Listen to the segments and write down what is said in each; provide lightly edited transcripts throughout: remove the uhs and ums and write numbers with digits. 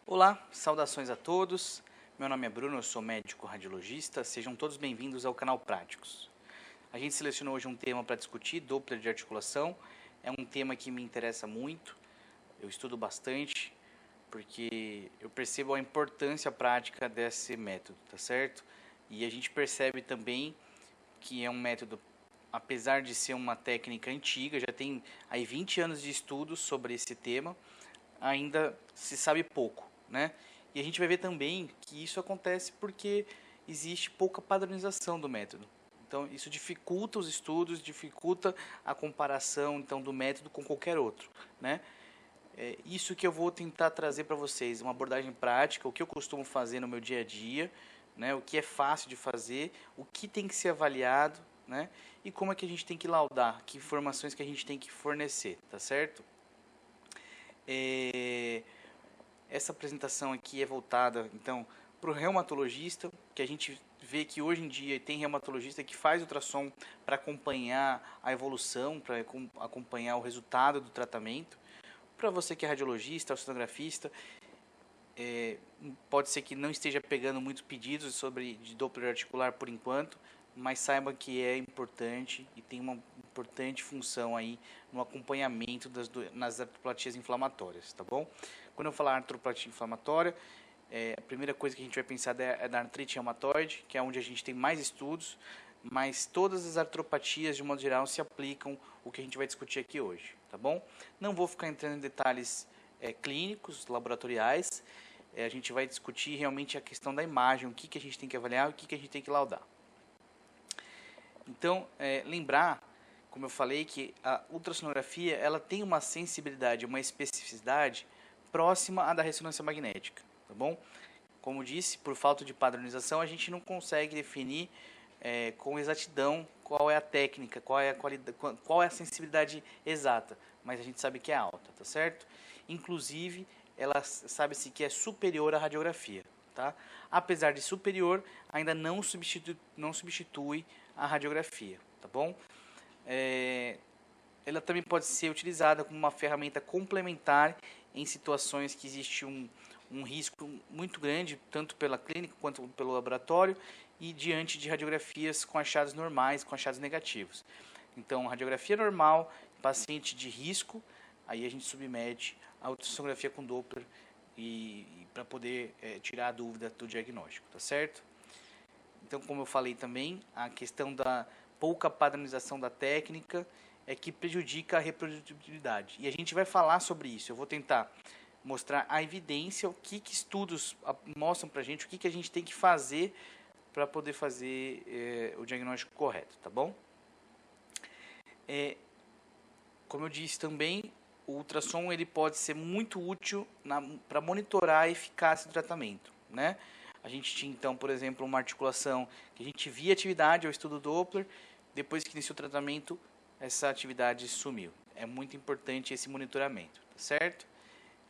Olá, saudações a todos. Meu nome é Bruno, eu sou médico radiologista. Sejam todos bem-vindos ao canal Práticos. A gente selecionou hoje um tema para discutir, Doppler de articulação. É um tema que me interessa muito, eu estudo bastante, porque eu percebo a importância prática desse método, tá certo? E a gente percebe também que é um método, apesar de ser uma técnica antiga, já tem aí 20 anos de estudos sobre esse tema, ainda se sabe pouco, né? E a gente vai ver também que isso acontece porque existe pouca padronização do método. Então, isso dificulta os estudos, dificulta a comparação então do método com qualquer outro, né? É isso que eu vou tentar trazer para vocês, uma abordagem prática, o que eu costumo fazer no meu dia a dia, né? O que é fácil de fazer, o que tem que ser avaliado, né? E como é que a gente tem que laudar, que informações que a gente tem que fornecer, tá certo? Essa apresentação aqui é voltada, então, para o reumatologista, que a gente vê que hoje em dia tem reumatologista que faz ultrassom para acompanhar a evolução, para acompanhar o resultado do tratamento. Para você que é radiologista, oceanografista, pode ser que não esteja pegando muitos pedidos de Doppler articular por enquanto, mas saiba que é importante e tem uma importante função aí no acompanhamento nas artropatias inflamatórias, tá bom? Quando eu falar artropatia inflamatória, a primeira coisa que a gente vai pensar é da artrite reumatoide, que é onde a gente tem mais estudos, mas todas as artropatias, de modo geral, se aplicam o que a gente vai discutir aqui hoje, tá bom? Não vou ficar entrando em detalhes clínicos, laboratoriais, a gente vai discutir realmente a questão da imagem, o que a gente tem que avaliar e o que a gente tem que laudar. Então, lembrar, como eu falei, que a ultrassonografia ela tem uma sensibilidade, uma especificidade próxima à da ressonância magnética, tá bom? Como disse, por falta de padronização, a gente não consegue definir com exatidão qual é a técnica, qual é a qualidade, qual é a sensibilidade exata, mas a gente sabe que é alta, tá certo? Inclusive, ela sabe-se que é superior à radiografia, tá? Apesar de superior, ainda não substitui a radiografia, tá bom? Ela também pode ser utilizada como uma ferramenta complementar em situações que existe um risco muito grande, tanto pela clínica quanto pelo laboratório, e diante de radiografias com achados normais, com achados negativos. Então, radiografia normal, paciente de risco, aí a gente submete a ultrassonografia com Doppler e para poder tirar a dúvida do diagnóstico, tá certo? Então, como eu falei também, a questão da pouca padronização da técnica é que prejudica a reprodutibilidade. E a gente vai falar sobre isso. Eu vou tentar mostrar a evidência, o que estudos mostram para a gente, o que a gente tem que fazer para poder fazer o diagnóstico correto, tá bom? Como eu disse também, o ultrassom ele pode ser muito útil para monitorar a eficácia do tratamento, né? A gente tinha então, por exemplo, uma articulação que a gente via atividade ao estudo Doppler, depois que iniciou o tratamento, essa atividade sumiu. É muito importante esse monitoramento, tá certo?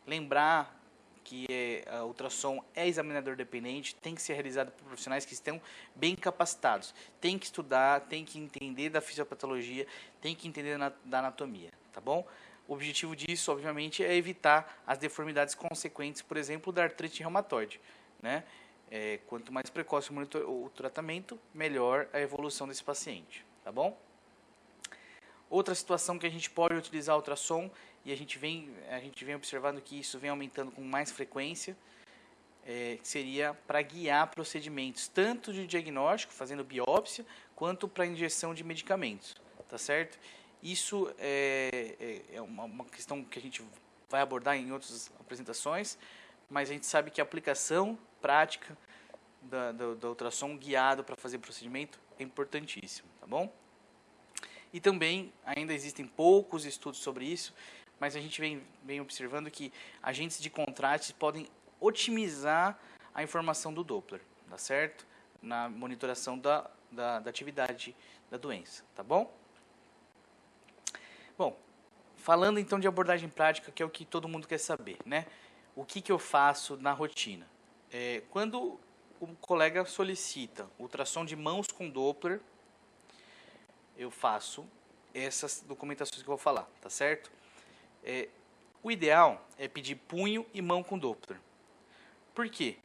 Lembrar que a ultrassom é examinador dependente, tem que ser realizado por profissionais que estão bem capacitados. Tem que estudar, tem que entender da fisiopatologia, tem que entender da anatomia, tá bom? O objetivo disso, obviamente, é evitar as deformidades consequentes, por exemplo, da artrite reumatoide, né? Quanto mais precoce o tratamento, melhor a evolução desse paciente, tá bom? Outra situação que a gente pode utilizar ultrassom, e a gente vem observando que isso vem aumentando com mais frequência, seria para guiar procedimentos, tanto de diagnóstico, fazendo biópsia, quanto para injeção de medicamentos, tá certo? Isso é uma questão que a gente vai abordar em outras apresentações, mas a gente sabe que a aplicação prática da ultrassom guiado para fazer procedimento é importantíssimo, tá bom? E também ainda existem poucos estudos sobre isso, mas a gente vem observando que agentes de contraste podem otimizar a informação do Doppler, tá certo? Na monitoração da atividade da doença, tá bom? Bom, falando então de abordagem prática, que é o que todo mundo quer saber, né? O que eu faço na rotina? Quando o colega solicita ultrassom de mãos com Doppler, eu faço essas documentações que eu vou falar, tá certo? O ideal é pedir punho e mão com Doppler. Por quê?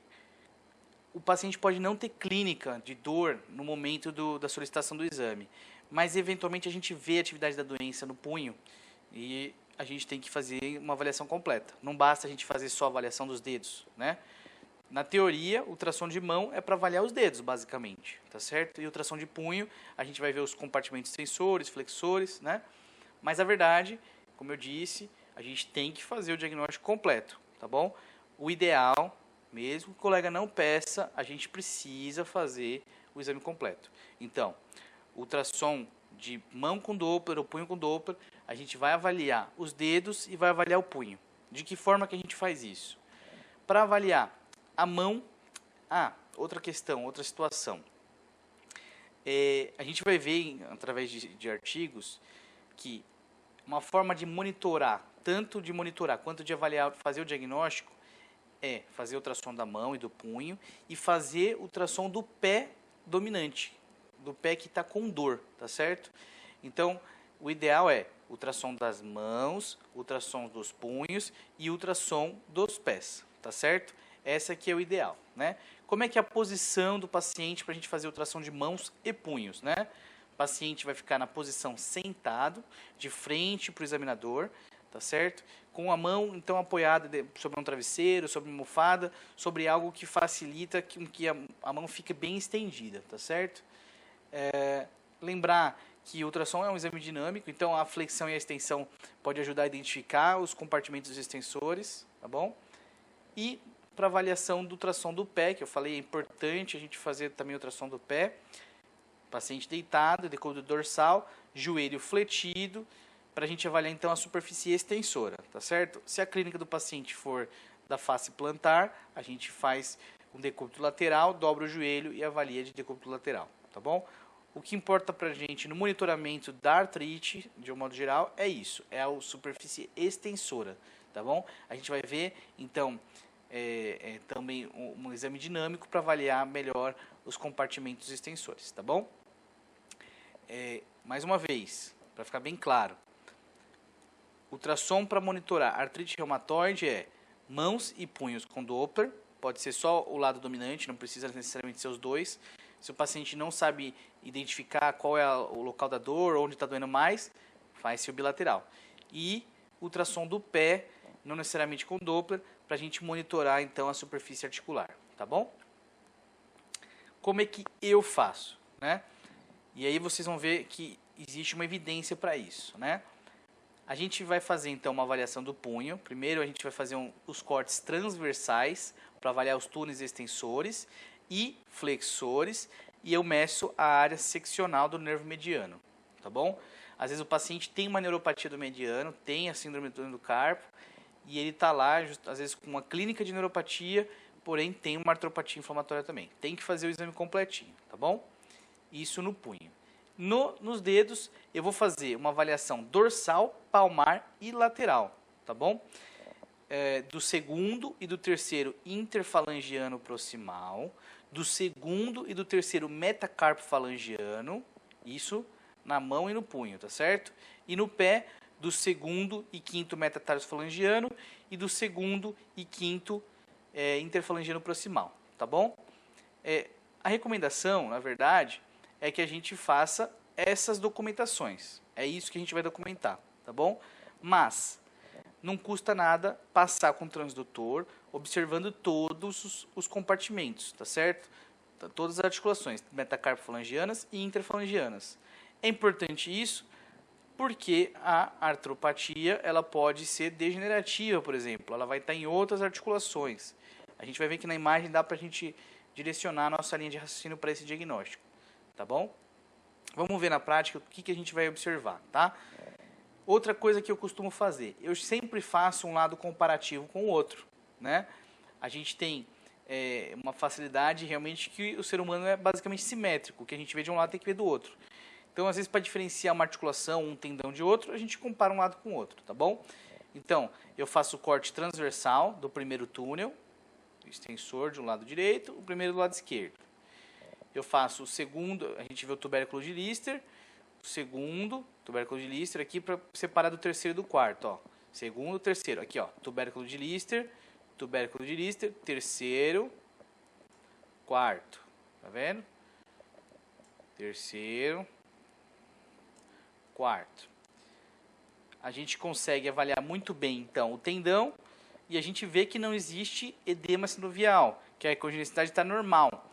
O paciente pode não ter clínica de dor no momento da solicitação do exame, mas eventualmente a gente vê a atividade da doença no punho e a gente tem que fazer uma avaliação completa. Não basta a gente fazer só a avaliação dos dedos, né? Na teoria, ultrassom de mão é para avaliar os dedos, basicamente, tá certo? E ultrassom de punho, a gente vai ver os compartimentos tensores, flexores, né? Mas a verdade, como eu disse, a gente tem que fazer o diagnóstico completo, tá bom? O ideal, mesmo que o colega não peça, a gente precisa fazer o exame completo. Então, ultrassom de mão com Doppler ou punho com Doppler, a gente vai avaliar os dedos e vai avaliar o punho. De que forma que a gente faz isso? Para avaliar a mão, outra questão, outra situação. A gente vai ver, através de artigos, que uma forma de monitorar, tanto de monitorar quanto de avaliar, fazer o diagnóstico, é fazer ultrassom da mão e do punho e fazer ultrassom do pé dominante, do pé que está com dor, tá certo? Então, o ideal é ultrassom das mãos, ultrassom dos punhos e ultrassom dos pés, tá certo? Essa aqui é o ideal, né? Como é que é a posição do paciente para a gente fazer ultrassom de mãos e punhos, né? O paciente vai ficar na posição sentado, de frente para o examinador, tá certo? Com a mão, então, apoiada sobre um travesseiro, sobre uma almofada, sobre algo que facilita que a mão fique bem estendida, tá certo? Lembrar que o ultrassom é um exame dinâmico, então a flexão e a extensão pode ajudar a identificar os compartimentos extensores, tá bom? E para avaliação do ultrassom do pé, que eu falei, é importante a gente fazer também o ultrassom do pé, paciente deitado, decúbito dorsal, joelho fletido, para a gente avaliar então a superfície extensora, tá certo? Se a clínica do paciente for da face plantar, a gente faz um decúbito lateral, dobra o joelho e avalia de decúbito lateral, tá bom? O que importa para a gente no monitoramento da artrite, de um modo geral, é isso, é a superfície extensora, tá bom? A gente vai ver, então, também um exame dinâmico para avaliar melhor os compartimentos extensores, tá bom? Mais uma vez, para ficar bem claro, ultrassom para monitorar artrite reumatoide é mãos e punhos com Doppler, pode ser só o lado dominante, não precisa necessariamente ser os dois. Se o paciente não sabe identificar qual é o local da dor, onde está doendo mais, faz-se o bilateral. E ultrassom do pé, não necessariamente com Doppler, para a gente monitorar então a superfície articular, tá bom? Como é que eu faço, né? E aí vocês vão ver que existe uma evidência para isso, né? A gente vai fazer então uma avaliação do punho. Primeiro a gente vai fazer os cortes transversais para avaliar os túneis extensores e flexores, e eu meço a área seccional do nervo mediano, tá bom? Às vezes o paciente tem uma neuropatia do mediano, tem a síndrome do túnel do carpo, e ele está lá, às vezes, com uma clínica de neuropatia, porém tem uma artropatia inflamatória também. Tem que fazer o exame completinho, tá bom? Isso no punho. Nos dedos, eu vou fazer uma avaliação dorsal, palmar e lateral, tá bom? Do segundo e do terceiro interfalangiano proximal, do segundo e do terceiro metacarpo falangiano, isso na mão e no punho, tá certo? E no pé, do segundo e quinto metatarso falangiano e do segundo e quinto interfalangiano proximal, tá bom? A recomendação, na verdade, é que a gente faça essas documentações. É isso que a gente vai documentar, tá bom? Mas não custa nada passar com o transdutor, observando todos os compartimentos, tá certo? Todas as articulações, metacarpofalangianas e interfalangianas. É importante isso porque a artropatia ela pode ser degenerativa, por exemplo. Ela vai estar em outras articulações. A gente vai ver que na imagem dá para a gente direcionar a nossa linha de raciocínio para esse diagnóstico, tá bom? Vamos ver na prática o que a gente vai observar, tá? Outra coisa que eu costumo fazer, eu sempre faço um lado comparativo com o outro, né? A gente tem uma facilidade realmente que o ser humano é basicamente simétrico, o que a gente vê de um lado tem que ver do outro. Então, às vezes, para diferenciar uma articulação, um tendão de outro, a gente compara um lado com o outro, tá bom? Então, eu faço o corte transversal do primeiro túnel, extensor de um lado direito, o primeiro do lado esquerdo. Eu faço o segundo, a gente vê o tubérculo de Lister, o segundo tubérculo de Lister aqui para separar do terceiro e do quarto, ó. Segundo, terceiro, aqui ó, tubérculo de Lister, tubérculo de Lister, terceiro, quarto, tá vendo? Terceiro, quarto. A gente consegue avaliar muito bem, então, o tendão e a gente vê que não existe edema sinovial, que a ecogenicidade está normal.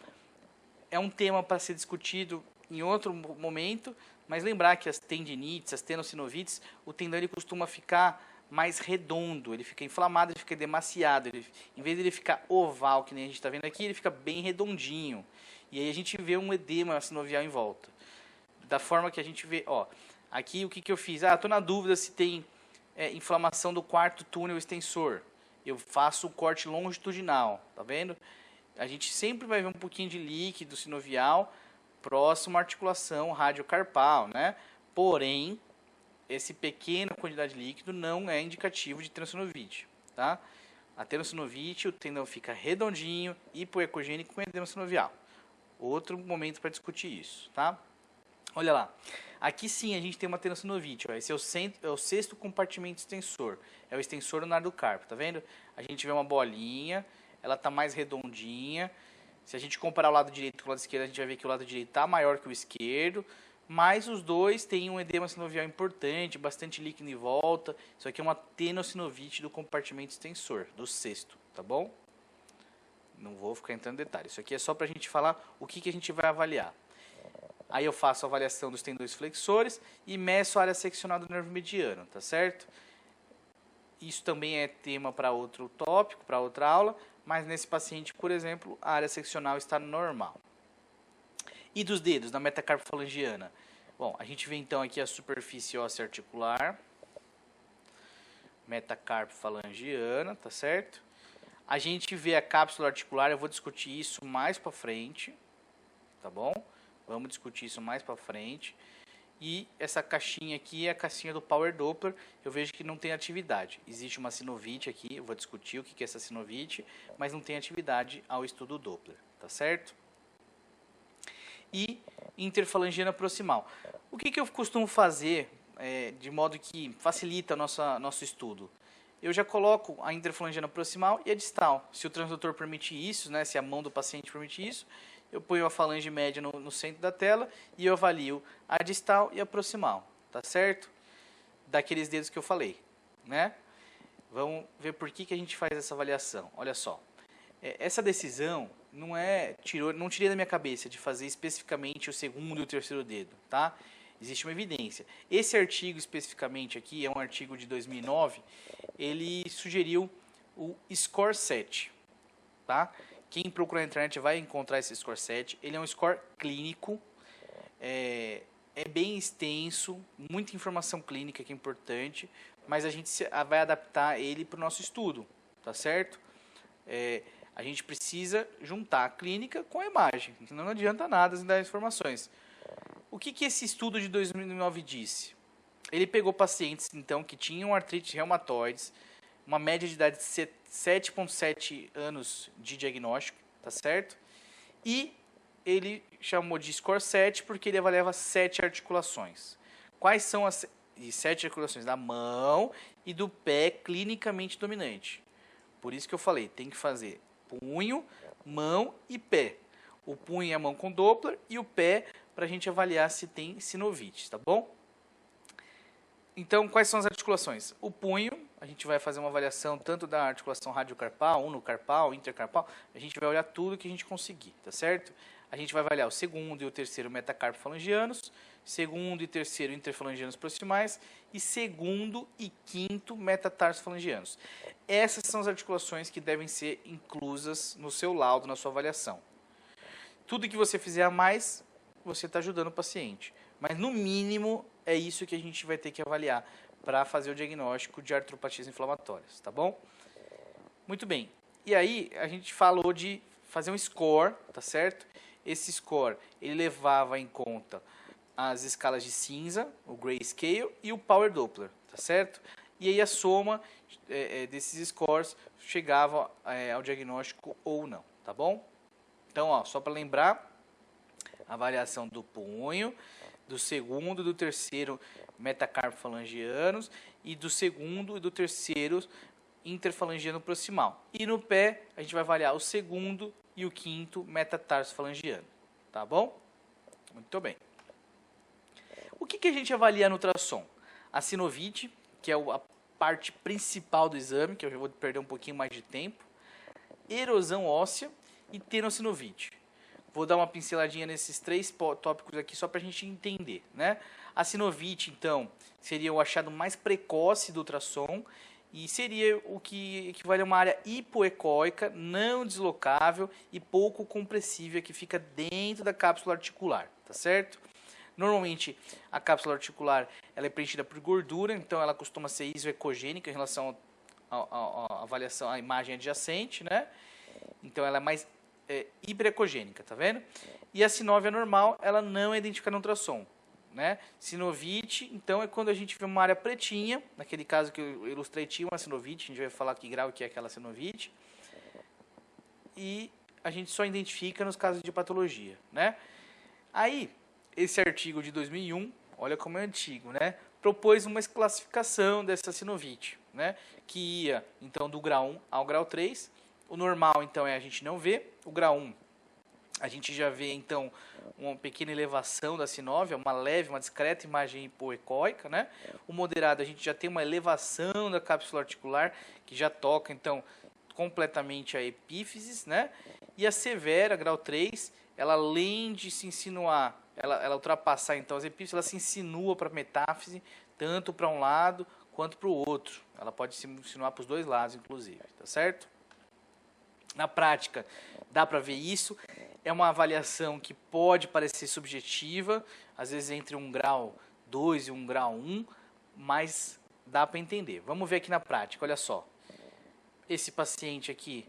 É um tema para ser discutido em outro momento, mas lembrar que as tendinites, as tenossinovites, o tendão ele costuma ficar mais redondo, ele fica inflamado, ele fica demasiado, em vez de ele ficar oval, que nem a gente está vendo aqui, ele fica bem redondinho. E aí a gente vê um edema sinovial em volta. Da forma que a gente vê, ó, aqui o que eu fiz? Estou na dúvida se tem inflamação do quarto túnel extensor. Eu faço o corte longitudinal, tá vendo? A gente sempre vai ver um pouquinho de líquido sinovial próximo à articulação radiocarpal, né? Porém, esse pequena quantidade de líquido não é indicativo de tenossinovite, tá? A tenossinovite, o tendão fica redondinho, hipoecogênico com edema sinovial. Outro momento para discutir isso, tá? Olha lá. Aqui sim a gente tem uma tenossinovite, ó. Esse é o sexto compartimento extensor. É o extensor lunar do carpo, tá vendo? A gente vê uma bolinha, ela tá mais redondinha. Se a gente comparar o lado direito com o lado esquerdo, a gente vai ver que o lado direito tá maior que o esquerdo. Mas os dois têm um edema sinovial importante, bastante líquido em volta. Isso aqui é uma tenossinovite do compartimento extensor, do sexto, tá bom? Não vou ficar entrando em detalhes. Isso aqui é só pra gente falar o que a gente vai avaliar. Aí eu faço a avaliação dos tendões flexores e meço a área seccional do nervo mediano, tá certo? Isso também é tema para outro tópico, para outra aula, mas nesse paciente, por exemplo, a área seccional está normal. E dos dedos, na metacarpofalangiana? Bom, a gente vê então aqui a superfície óssea articular, metacarpofalangiana, tá certo? A gente vê a cápsula articular, eu vou discutir isso mais para frente, tá bom? Vamos discutir isso mais para frente. E essa caixinha aqui é a caixinha do Power Doppler. Eu vejo que não tem atividade. Existe uma sinovite aqui, eu vou discutir o que é essa sinovite, mas não tem atividade ao estudo Doppler, tá certo? E interfalangiana proximal. O que eu costumo fazer de modo que facilita nosso estudo? Eu já coloco a interfalangiana proximal e a distal. Se o transdutor permite isso, né, se a mão do paciente permite isso, eu ponho a falange média no centro da tela e eu avalio a distal e a proximal, tá certo? Daqueles dedos que eu falei, né? Vamos ver por que a gente faz essa avaliação. Olha só, essa decisão não tirei da minha cabeça de fazer especificamente o segundo e o terceiro dedo, tá? Existe uma evidência. Esse artigo especificamente aqui é um artigo de 2009, ele sugeriu o score 7, tá? Quem procurar na internet vai encontrar esse score 7. Ele é um score clínico, é bem extenso, muita informação clínica que é importante, mas a gente vai adaptar ele para o nosso estudo, tá certo? A gente precisa juntar a clínica com a imagem, senão não adianta nada dar informações. O que esse estudo de 2009 disse? Ele pegou pacientes então que tinham artrite reumatoides, uma média de idade de 7,7 anos de diagnóstico, tá certo? E ele chamou de score 7 porque ele avaliava 7 articulações. Quais são as 7 articulações? Da mão e do pé clinicamente dominante. Por isso que eu falei, tem que fazer punho, mão e pé. O punho e a mão com Doppler e o pé para a gente avaliar se tem sinovite, tá bom? Então, quais são as articulações? O punho, a gente vai fazer uma avaliação tanto da articulação radiocarpal, unocarpal, intercarpal, a gente vai olhar tudo que a gente conseguir, tá certo? A gente vai avaliar o segundo e o terceiro metacarpofalangianos, segundo e terceiro interfalangianos proximais e segundo e quinto metatarsofalangianos. Essas são as articulações que devem ser inclusas no seu laudo, na sua avaliação. Tudo que você fizer a mais, você está ajudando o paciente. Mas, no mínimo, é isso que a gente vai ter que avaliar para fazer o diagnóstico de artropatias inflamatórias, tá bom? Muito bem. E aí, a gente falou de fazer um score, tá certo? Esse score, ele levava em conta as escalas de cinza, o Grayscale e o Power Doppler, tá certo? E aí a soma desses scores chegava ao diagnóstico ou não, tá bom? Então, ó, só para lembrar, a avaliação do punho, do segundo e do terceiro metacarpofalangianos e do segundo e do terceiro interfalangiano proximal. E no pé, a gente vai avaliar o segundo e o quinto metatarsofalangiano. Tá bom? Muito bem. O que a gente avalia no ultrassom? A sinovite, que é a parte principal do exame, que eu já vou perder um pouquinho mais de tempo. Erosão óssea e tenossinovite. Vou dar uma pinceladinha nesses três tópicos aqui só para a gente entender, né? A sinovite, então, seria o achado mais precoce do ultrassom e seria o que equivale a uma área hipoecóica, não deslocável e pouco compressível, que fica dentro da cápsula articular, tá certo? Normalmente, a cápsula articular ela é preenchida por gordura, então ela costuma ser isoecogênica em relação à avaliação, à imagem adjacente, né? Então, ela é mais hiperecogênica, tá vendo? E a sinóvia normal, ela não é identificada no ultrassom, né? Sinovite, então, é quando a gente vê uma área pretinha, naquele caso que eu ilustrei, tinha uma sinovite, a gente vai falar que grau que é aquela sinovite, e a gente só identifica nos casos de patologia, né? Aí, esse artigo de 2001, olha como é antigo, né? Propôs uma classificação dessa sinovite, né? Que ia, então, do grau 1 ao grau 3. O normal, então, a gente não vê. O grau 1, a gente já vê, então, uma pequena elevação da sinóvia, uma leve, uma discreta imagem hipoecóica, né? O moderado, a gente já tem uma elevação da cápsula articular, que já toca, então, completamente a epífises, né? E a severa, grau 3, ela, além de se insinuar, ela ultrapassar, então, as epífises, ela se insinua para a metáfise, tanto para um lado quanto para o outro. Ela pode se insinuar para os dois lados, inclusive, tá certo? Na prática, dá para ver isso. É uma avaliação que pode parecer subjetiva, às vezes entre um grau 2 e um grau 1, mas dá para entender. Vamos ver aqui na prática, olha só. Esse paciente aqui,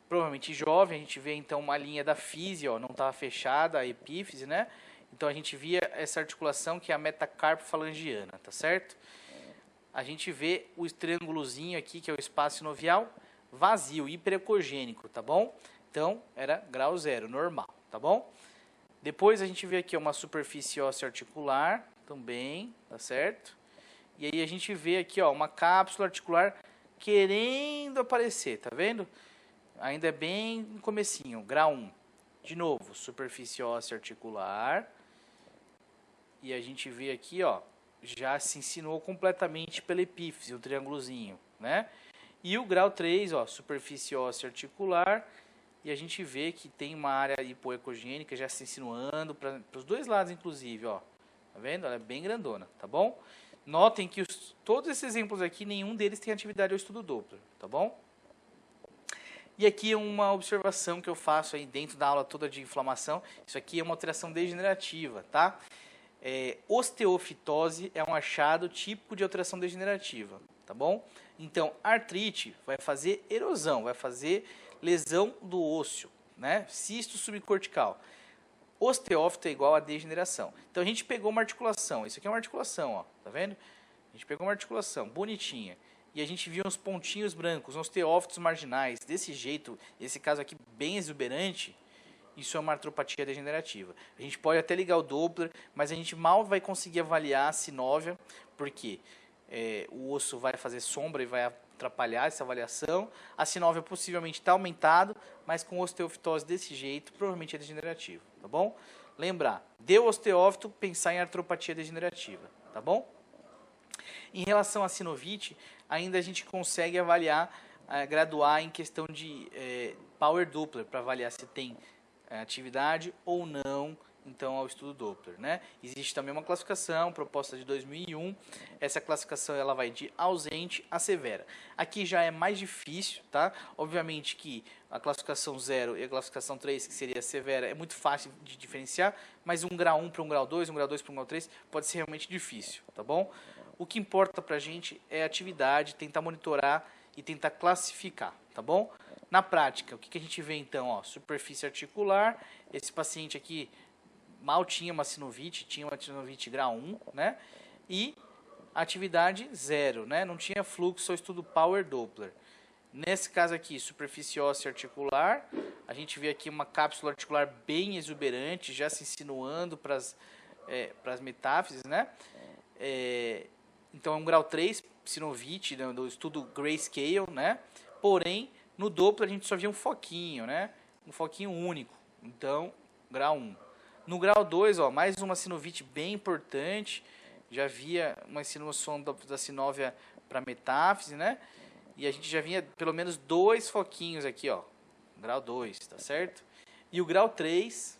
provavelmente jovem, a gente vê então uma linha da físio, ó, não estava fechada, a epífise, né? Então a gente via essa articulação que é a metacarpofalangiana, tá certo? A gente vê o triângulozinho aqui, que é o espaço sinovial, vazio, hiperecogênico, tá bom? Então, era grau 0, normal, tá bom? Depois a gente vê aqui uma superfície óssea articular, também, tá certo? E aí a gente vê aqui, ó, uma cápsula articular querendo aparecer, tá vendo? Ainda é bem no comecinho, grau 1. De novo, superfície óssea articular. E a gente vê aqui, ó, já se insinuou completamente pela epífise, o triângulozinho, né? E o grau 3, ó, superfície óssea articular, e a gente vê que tem uma área hipoecogênica já se insinuando para os dois lados, inclusive, ó. Tá vendo? Ela é bem grandona, tá bom? Notem que todos esses exemplos aqui, nenhum deles tem atividade ao estudo Doppler, tá bom? E aqui é uma observação que eu faço aí dentro da aula toda de inflamação. Isso aqui é uma alteração degenerativa, tá? Osteofitose é um achado típico de alteração degenerativa, tá bom? Então, artrite vai fazer erosão, vai fazer lesão do osso, né? Cisto subcortical. Osteófito é igual a degeneração. Então, a gente pegou uma articulação. Isso aqui é uma articulação, ó, tá vendo? A gente pegou uma articulação bonitinha. E a gente viu uns pontinhos brancos, uns osteófitos marginais. Desse jeito, esse caso aqui bem exuberante, isso é uma artropatia degenerativa. A gente pode até ligar o Doppler, mas a gente mal vai conseguir avaliar a sinóvia, porque o osso vai fazer sombra e vai atrapalhar essa avaliação. A sinóvia possivelmente está aumentado, mas com osteofitose desse jeito, provavelmente é degenerativo, tá bom? Lembrar, deu osteófito, pensar em artropatia degenerativa, tá bom? Em relação à sinovite, ainda a gente consegue avaliar, graduar em questão de Power Doppler, para avaliar se tem atividade ou não, então, ao estudo Doppler, né? Existe também uma classificação proposta de 2001. Essa classificação ela vai de ausente a severa. Aqui já é mais difícil, tá? Obviamente que a classificação 0 e a classificação 3, que seria severa, é muito fácil de diferenciar, mas um grau 1 para um grau 2, um grau 2 para um grau 3 pode ser realmente difícil, tá bom? O que importa pra gente é a atividade, tentar monitorar e tentar classificar, tá bom? Na prática, o que a gente vê então? Ó, superfície articular, esse paciente aqui mal tinha uma sinovite, tinha uma sinovite grau 1, né? E atividade 0, né? Não tinha fluxo, só estudo Power Doppler. Nesse caso aqui, superfície óssea articular, a gente vê aqui uma cápsula articular bem exuberante, já se insinuando para as metáfises, né? Então é um grau 3, sinovite, né, do estudo Grayscale, né? Porém, no Doppler a gente só via um foquinho, né? Um foquinho único. Então, grau 1. No grau 2, ó, mais uma sinovite bem importante. Já via uma insinuação da sinóvia para metáfise, né? E a gente já vinha pelo menos 2 foquinhos aqui, ó. Grau 2, tá certo? E o grau 3,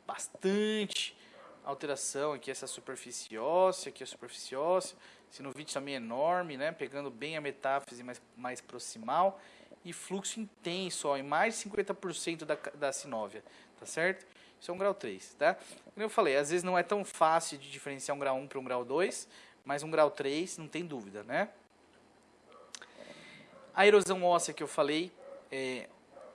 bastante alteração aqui, essa superfície óssea, aqui a superfície óssea. Sinovite também enorme, né? Pegando bem a metáfise mais proximal. E fluxo intenso, ó, em mais de 50% da sinóvia, tá certo? Isso é um grau 3, tá? Como eu falei, às vezes não é tão fácil de diferenciar um grau 1 para um grau 2, mas um grau 3 não tem dúvida, né? A erosão óssea que eu falei,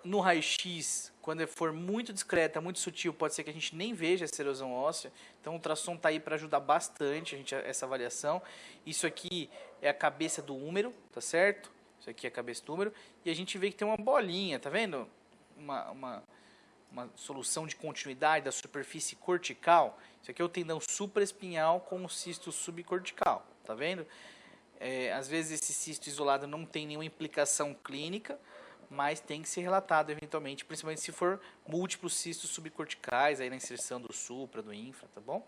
no raio-x, quando for muito discreta, muito sutil, pode ser que a gente nem veja essa erosão óssea. Então o ultrassom está aí para ajudar bastante a gente essa avaliação. Isso aqui é a cabeça do húmero, tá certo? Isso aqui é a cabeça do húmero. E a gente vê que tem uma bolinha, tá vendo? Uma solução de continuidade da superfície cortical. Isso aqui é o tendão supraespinhal com o cisto subcortical, tá vendo? Às vezes esse cisto isolado não tem nenhuma implicação clínica, mas tem que ser relatado eventualmente, principalmente se for múltiplos cistos subcorticais, aí na inserção do supra, do infra, tá bom?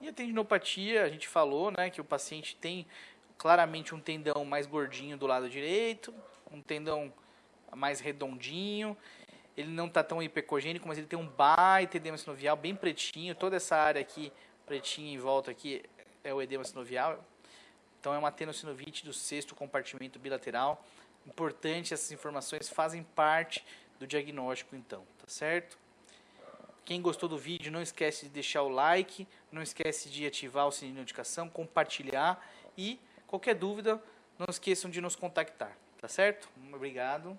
E a tendinopatia, a gente falou, né, que o paciente tem claramente um tendão mais gordinho do lado direito, um tendão mais redondinho, ele não está tão hipecogênico, mas ele tem um baita edema sinovial, bem pretinho, toda essa área aqui, pretinha em volta aqui, é o edema sinovial. Então é uma tenossinovite do sexto compartimento bilateral. Importante, essas informações fazem parte do diagnóstico então, tá certo? Quem gostou do vídeo, não esquece de deixar o like, não esquece de ativar o sininho de notificação, compartilhar e qualquer dúvida, não esqueçam de nos contactar, tá certo? Obrigado.